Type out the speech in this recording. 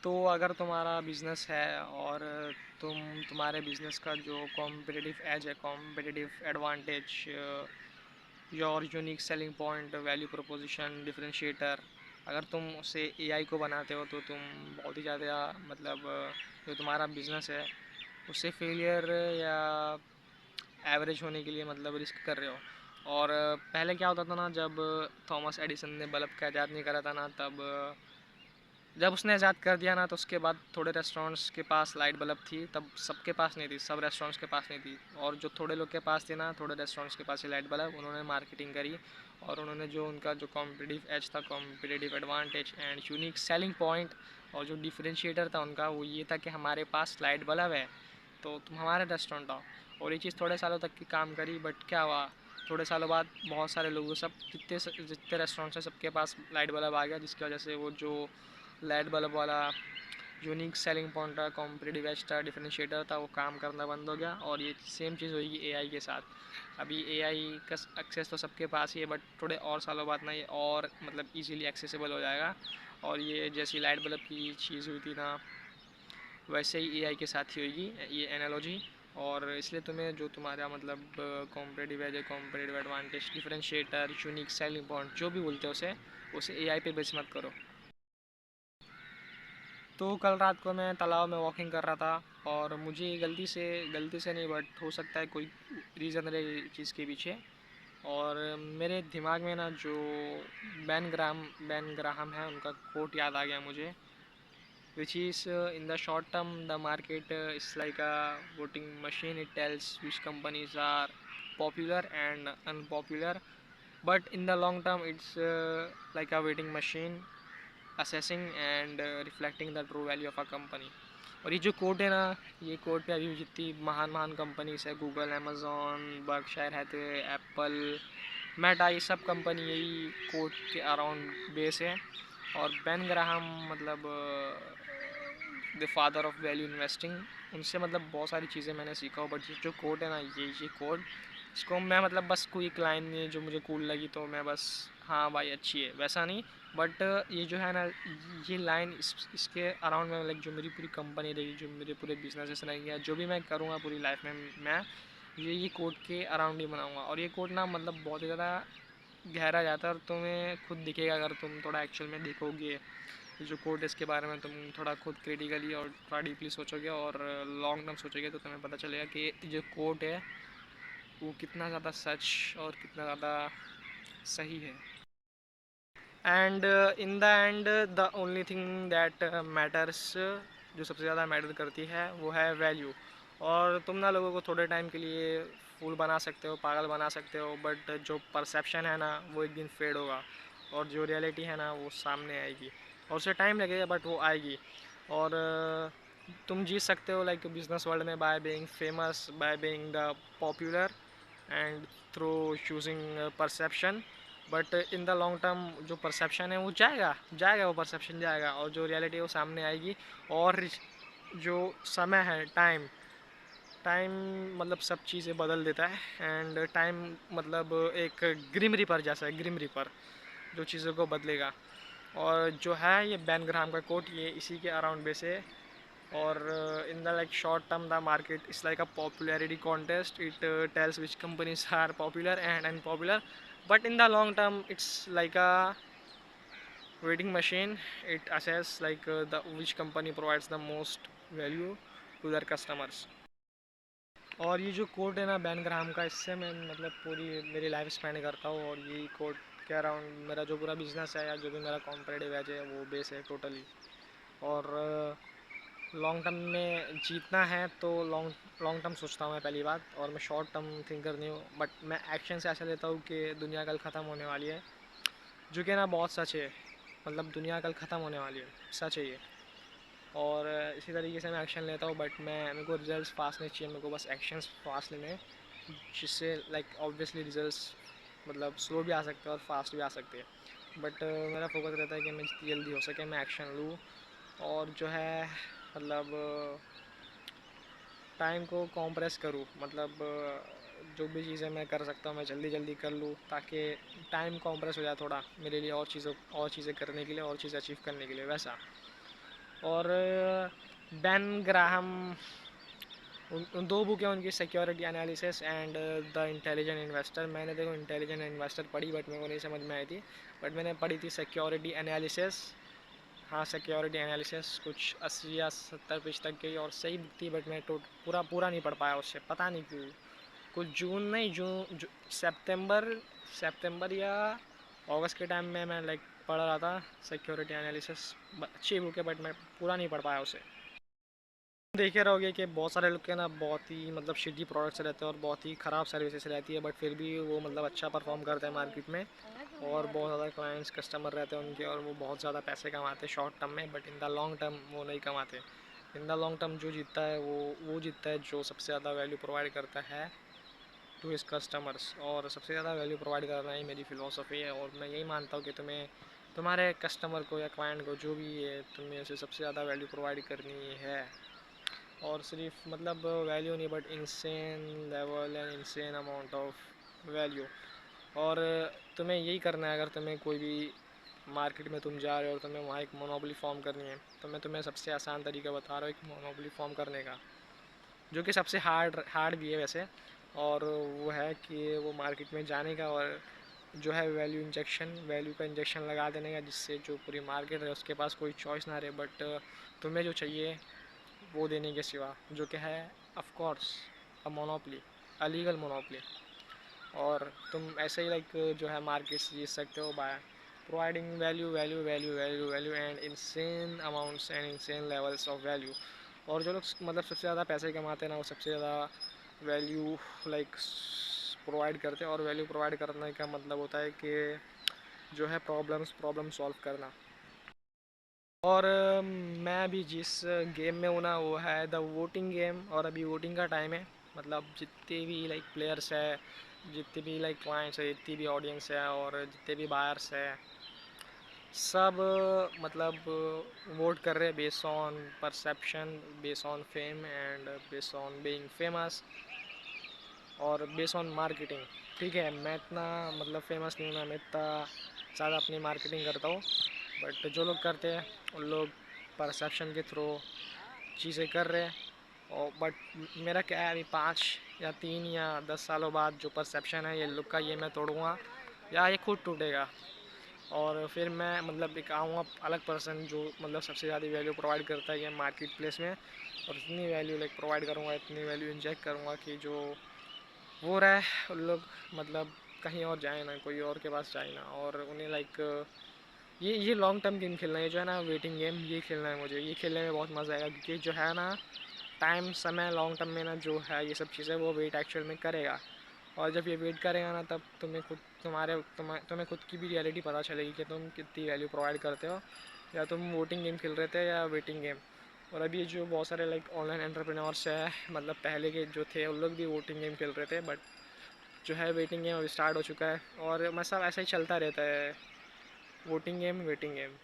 तो अगर तुम्हारा बिज़नेस है और तुम्हारे बिज़नेस का जो कॉम्पिटिटिव एज है, competitive advantage, your unique selling point, value proposition, differentiator, अगर तुम उसे एआई को बनाते हो तो तुम बहुत ही ज़्यादा मतलब जो तुम्हारा बिज़नेस है उससे फेलियर या एवरेज होने के लिए मतलब रिस्क कर रहे हो। और पहले क्या होता था ना, जब थॉमस एडिसन ने बल्ब का ईजाद नहीं करा था ना, तब जब उसने ईजाद कर दिया ना तो उसके बाद थोड़े रेस्टोरेंट्स के पास लाइट बल्ब थी, तब सबके पास नहीं थी, सब रेस्टोरेंट्स के पास नहीं थी। और जो थोड़े लोग के पास थी ना, थोड़े रेस्टोरेंट्स के पास ही लाइट बल्ब, उन्होंने मार्केटिंग करी और उन्होंने जो उनका जो कॉम्पिटिटिव एज था, competitive advantage and unique selling point और जो डिफरेंशिएटर था उनका, वो ये था कि हमारे पास लाइट बल्ब है तो तुम हमारे रेस्टोरेंट आओ। और ये चीज़ थोड़े सालों तक की काम करी, बट क्या हुआ, थोड़े सालों बाद बहुत सारे लोगों, सब जितने जितने रेस्टोरेंट्स हैं सबके पास लाइट बल्ब आ गया, जिसकी वजह से वो जो लाइट बल्ब वाला यूनिक सेलिंग पॉइंट था, कॉम्पिटिटिव एज था, डिफरेंशिएटर था, वो काम करना बंद हो गया। और ये सेम चीज़ होगी एआई के साथ। अभी एआई का एक्सेस तो सबके पास ही है, बट थोड़े और सालों बाद ना ये और मतलब इजीली एक्सेसिबल हो जाएगा। और ये जैसी लाइट बल्ब की चीज़ हुई थी ना, वैसे ही एआई के साथ ही होगी ये एनालॉजी। और इसलिए तुम्हें जो तुम्हारा मतलब competitive as, competitive advantage, differentiator, unique selling point जो भी बोलते हो उसे एआई पे बेस मत करो। तो कल रात को मैं तालाब में वॉकिंग कर रहा था और मुझे गलती से नहीं, बट हो सकता है कोई रीज़न रहे चीज़ के पीछे। और मेरे दिमाग में ना जो बैन ग्राहम है उनका कोट याद आ गया मुझे, which is in the short term the market is like a voting machine. It tells which companies are popular and unpopular, but in the long term it's like a waiting machine, assessing and reflecting the true value of a company. और ये जो code है ना, ये code पे अभी जितनी महान महान कंपनीज है, Google, Amazon, Berkshire Hathaway, Apple, Meta, ये सब कंपनी यही कोड के अराउंड बेस है। और बेन ग्राहम मतलब the father of value investing, उनसे मतलब बहुत सारी चीज़ें मैंने सीखा हूँ। बट ये जो कोड है ना, ये कोड, इसको मैं मतलब बस कोई एक लाइन नहीं है जो मुझे कूल लगी तो मैं बस हाँ भाई अच्छी है वैसा नहीं, बट ये जो है ना, ये लाइन इसके अराउंड में लाइक जो मेरी पूरी कंपनी रहेगी, जो मेरे पूरे बिजनेसेस रहेंगे, जो भी मैं करूँगा पूरी लाइफ में, मैं ये कोड के अराउंड ही बनाऊँगा। और ये कोड ना मतलब बहुत ही ज़्यादा गहरा जाता है और तुम्हें खुद दिखेगा अगर तुम थोड़ा एक्चुअल में देखोगे जो कोड, इसके बारे में तुम थोड़ा खुद क्रिटिकली और थोड़ा डीपली सोचोगे और लॉन्ग टर्म सोचोगे, तो तुम्हें पता चलेगा कि जो कोड है वो कितना ज़्यादा सच और कितना ज़्यादा सही है। And in the end the only thing that matters, जो सबसे ज़्यादा मैटर करती है वो है वैल्यू। और तुम ना लोगों को थोड़े टाइम के लिए फूल बना सकते हो, पागल बना सकते हो, बट जो परसेप्शन है ना वो एक दिन फेड होगा और जो रियलिटी है ना वो सामने आएगी। और उसे टाइम लगेगा बट वो आएगी। और तुम जीत सकते हो लाइक बिजनेस वर्ल्ड में by being famous, by being the popular and through choosing perception. But in the long term जो परसेप्शन है वो जाएगा वो परसेप्शन जाएगा और जो रियलिटी है वो सामने आएगी। और जो समय है, टाइम टाइम मतलब सब चीज़ें बदल देता है। एंड टाइम मतलब एक ग्रिम रिपर जैसा है, ग्रिम रिपर जो चीज़ों को बदलेगा। और जो है ये बैन ग्राहम का कोट, ये इसी के अराउंड बेस है। और in the like short term the market is like a popularity contest, it tells which companies are popular and unpopular, but in the long term it's like a weighing machine, it assess like the which company provides the most value to their customers। और ये जो coat है ना ban Graham का, इससे मैं मतलब पूरी मेरी लाइफ स्पेंड करता हूँ। और यही कोट के अराउंड मेरा जो पूरा बिजनेस है या जो भी मेरा कॉम्पिटिटिव एज है वो बेस है टोटली। और लॉन्ग टर्म में जीतना है तो लॉन्ग लॉन्ग टर्म सोचता हूँ मैं पहली बात, और मैं शॉर्ट टर्म थिंकर नहीं हूँ। बट मैं एक्शन से ऐसा लेता हूँ कि दुनिया कल ख़त्म होने वाली है, जो कि ना बहुत सच है। मतलब दुनिया कल ख़त्म होने वाली है, सच है ये। और इसी तरीके से मैं एक्शन लेता हूँ, बट मेरे को रिजल्ट्स फास्ट नहीं चाहिए, मेरे को बस एक्शंस फास्ट लेने हैं, जिससे लाइक ऑब्वियसली रिजल्ट्स मतलब स्लो भी आ सकते हैं और फास्ट भी आ सकते हैं। बट मेरा फोकस रहता है कि मैं जितनी जल्दी हो सके मैं एक्शन लूँ। और जो है मतलब टाइम को कॉम्प्रेस करूँ, मतलब जो भी चीज़ें मैं कर सकता हूँ मैं जल्दी जल्दी कर लूँ, ताकि टाइम कॉम्प्रेस हो जाए थोड़ा मेरे लिए और चीज़ें करने के लिए, और चीज़ें अचीव करने के लिए वैसा। और बैन ग्राहम, उन दो बुक हैं उनकी, security analysis and the intelligent investor. मैंने देखो इंटेलिजेंट इन्वेस्टर पढ़ी बट मेरे को नहीं समझ में आई थी, बट मैंने पढ़ी थी सिक्योरिटी एनालिसिस। हाँ, सिक्योरिटी एनालिसिस कुछ 80 या 70 पेज तक की और सही बुक थी, बट मैं पूरा पूरा नहीं पढ़ पाया उससे, पता नहीं क्यों। कुछ जून नहीं, सितंबर सितंबर या अगस्त के टाइम में मैं लाइक पढ़ रहा था सिक्योरिटी एनालिसिस। अच्छी बुक है बट मैं पूरा नहीं पढ़ पाया उसे। देखे रहोगे कि बहुत सारे लोग के ना बहुत ही मतलब शिटी प्रोडक्ट्स रहते हैं और बहुत ही ख़राब सर्विसेज रहती है, बट फिर भी वो मतलब अच्छा परफॉर्म करते हैं मार्केट में, और बहुत ज़्यादा क्लाइंट्स कस्टमर रहते हैं उनके, और वो बहुत ज़्यादा पैसे कमाते हैं शॉर्ट टर्म में, but in the long term वो नहीं कमाते। इन द लॉन्ग टर्म जो जीतता है वो जीतता है जो सबसे ज़्यादा वैल्यू प्रोवाइड करता है टू हिज कस्टमर्स। और सबसे ज़्यादा वैल्यू प्रोवाइड करना ही मेरी फ़िलोसफ़ी है, और मैं यही मानता हूँ कि तुम्हें तुम्हारे कस्टमर को या क्लाइंट को जो भी है तुम्हें उसे सबसे ज़्यादा वैल्यू प्रोवाइड करनी है। और सिर्फ मतलब वैल्यू नहीं but insane level and insane amount of value. और तुम्हें यही करना है, अगर तुम्हें कोई भी मार्केट में तुम जा रहे हो और तुम्हें वहाँ एक मोनोपोली फॉर्म करनी है, तो मैं तुम्हें सबसे आसान तरीका बता रहा हूँ एक मोनोपोली फॉर्म करने का, जो कि सबसे हार्ड हार्ड भी है वैसे। और वो है कि वो मार्केट में जाने का और जो है वैल्यू का इंजेक्शन लगा देने का, जिससे जो पूरी मार्केट है उसके पास कोई चॉइस ना रहे, बट तुम्हें जो चाहिए वो देने के सिवा, जो कि है of course a monopoly, a legal monopoly. और तुम ऐसे ही लाइक जो है मार्केट से जीत सकते हो by providing value value value value value and insane amounts and insane levels of value. और जो लोग मतलब सबसे ज़्यादा पैसे कमाते हैं ना, वो सबसे ज़्यादा वैल्यू लाइक प्रोवाइड करते हैं। और वैल्यू प्रोवाइड करने का मतलब होता है कि जो है प्रॉब्लम सॉल्व करना। और मैं अभी जिस गेम में हूँ ना वो है द वोटिंग गेम, और अभी वोटिंग का टाइम है। मतलब जितने भी लाइक प्लेयर्स है, जितने भी लाइक क्लाइंट्स है, जितनी भी ऑडियंस है और जितने भी बायर्स है, सब मतलब वोट कर रहे हैं based on perception, based on fame and based on being famous, और बेस्ड ऑन मार्केटिंग। ठीक है, मैं इतना मतलब फेमस नहीं हूँ ना, मैं इतना ज़्यादा अपनी मार्केटिंग करता हूँ, बट जो लोग करते हैं उन लोग परसेप्शन के थ्रू चीज़ें कर रहे हैं। और बट मेरा क्या है, अभी 5 या 3 या 10 सालों बाद जो परसेप्शन है ये लोग का, ये मैं तोड़ूँगा या ये खुद टूटेगा। और फिर मैं मतलब एक आऊँगा अलग पर्सन जो मतलब सबसे ज़्यादा वैल्यू प्रोवाइड करता है ये मार्केट प्लेस में, और इतनी वैल्यू लाइक प्रोवाइड करूँगा, इतनी वैल्यू इंजेक्ट करूँगा कि जो वो रहे उन लोग मतलब कहीं और जाए ना, कोई और के पास जाए ना, और उन्हें लाइक ये लॉन्ग टर्म गेम खेलना है, जो है ना वेटिंग गेम, ये खेलना है मुझे। ये खेलने में बहुत मज़ा आएगा क्योंकि जो है ना टाइम समय लॉन्ग टर्म में ना जो है ये सब चीज़ें वो वेट एक्चुअल में करेगा। और जब ये वेट करेगा ना तब तुम्हें खुद तुम्हें खुद की भी रियलिटी पता चलेगी कि तुम कितनी वैल्यू प्रोवाइड करते हो, या तुम वोटिंग गेम खेल रहे थे या वेटिंग गेम। और अभी जो बहुत सारे लाइक ऑनलाइन एंटरप्रेन्योर्स है, मतलब पहले के जो थे उन लोग भी वोटिंग गेम खेल रहे थे, बट जो है वेटिंग गेम अभी स्टार्ट हो चुका है, और मतलब ऐसा ही चलता रहता है, वोटिंग गेम वेटिंग गेम।